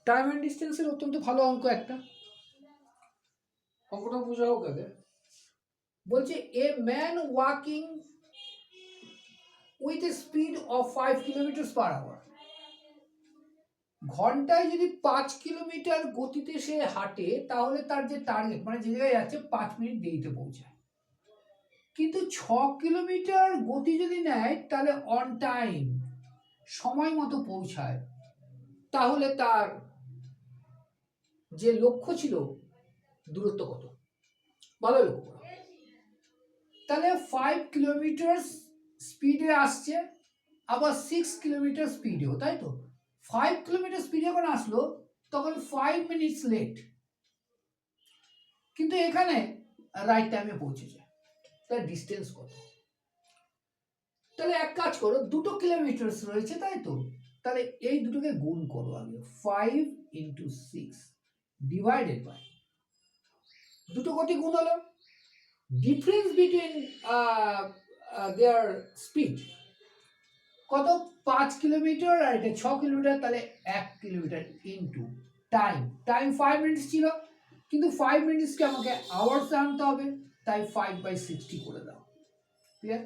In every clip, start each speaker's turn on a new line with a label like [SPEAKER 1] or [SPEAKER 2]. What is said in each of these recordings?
[SPEAKER 1] Time and ডিস্টেন্সের অত্যন্ত ভালো অঙ্ক একটা, অঙ্কটা বোঝা হোক আগে। বলছে a man walking with a speed of 5 kilometre per hour, ঘন্টায় যদি 5 কিলোমিটার গতিতে সে হাঁটে তাহলে তার যে টার্গেট মানে যে জায়গায় যাচ্ছে 5 মিনিট দেরিতে পৌঁছায়। কিন্তু 6 কিলোমিটার গতি যদি নেয় তাহলে অন টাইম সময় মতো পৌঁছায়, তাহলে তার যে লক্ষ্য ছিল দূরত্ব কত? ভালো লক্ষ্য করো। তাহলে 5 কিলোমিটার স্পিডে আসছে, আবার 6 কিলোমিটার স্পিডেও, তাই তো 5 কিলোমিটার স্পিডে যখন আসলো তখন 5 মিনিটস লেট, কিন্তু এখানে রাইট টাইমে পৌঁছেছে। তার ডিস্টেন্স কত? তাহলে এক কাজ করো, 2 কিলোমিটার রয়েছে তাই তো, তাহলে এই দুটোকে গুণ করো আগে, 5 ইন্টু 6 ডিভাইডেড বাই, দুটো কোটি গুণ হলো, ডিফারেন্স বিটুইন দেয়ার স্পিড কত? 5 কিলোমিটার আর এটা 6 কিলোমিটার, তাহলে 1 kilometre into time, time 5 minutes ছিল, কিন্তু 5 মিনিটসকে আমাকে আওয়ার্সে আনতে হবে, তাই 5/60 করে দাও। ক্লিয়ার?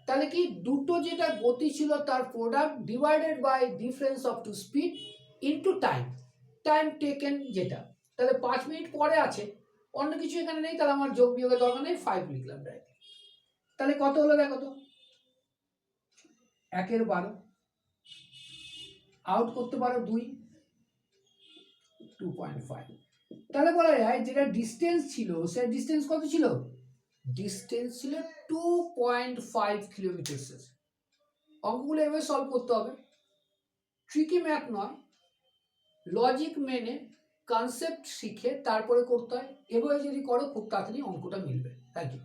[SPEAKER 1] তাহলে কি দুটো যেটা গতি ছিল তার product divided by difference of two speed into time, time taken যেটা, তাহলে 5 মিনিট পরে আছে, অন্য কিছু এখানে নেই, তাহলে আমার যোগ বিয়োগের দরকার নেই, 5 লিখলাম ডাইরেক্ট। তাহলে কত হলো দেখো তো, 1/12 আউট করতে পারো 2, 2.5। তাহলে বলা যায় যেটা ডিস্টেন্স ছিল সেটা ডিস্টেন্স কত ছিল? ডিস্টেন্স ছিল 2.5 কিলোমিটার। অঙ্কগুলো এভাবে সলভ করতে হবে, ট্রিকি ম্যাথ নয়, লজিক মেনে কনসেপ্ট শিখে তারপরে করতে হয়। এভাবে যদি করো খুব তাড়াতাড়ি অঙ্কটা মিলবে। Thank you.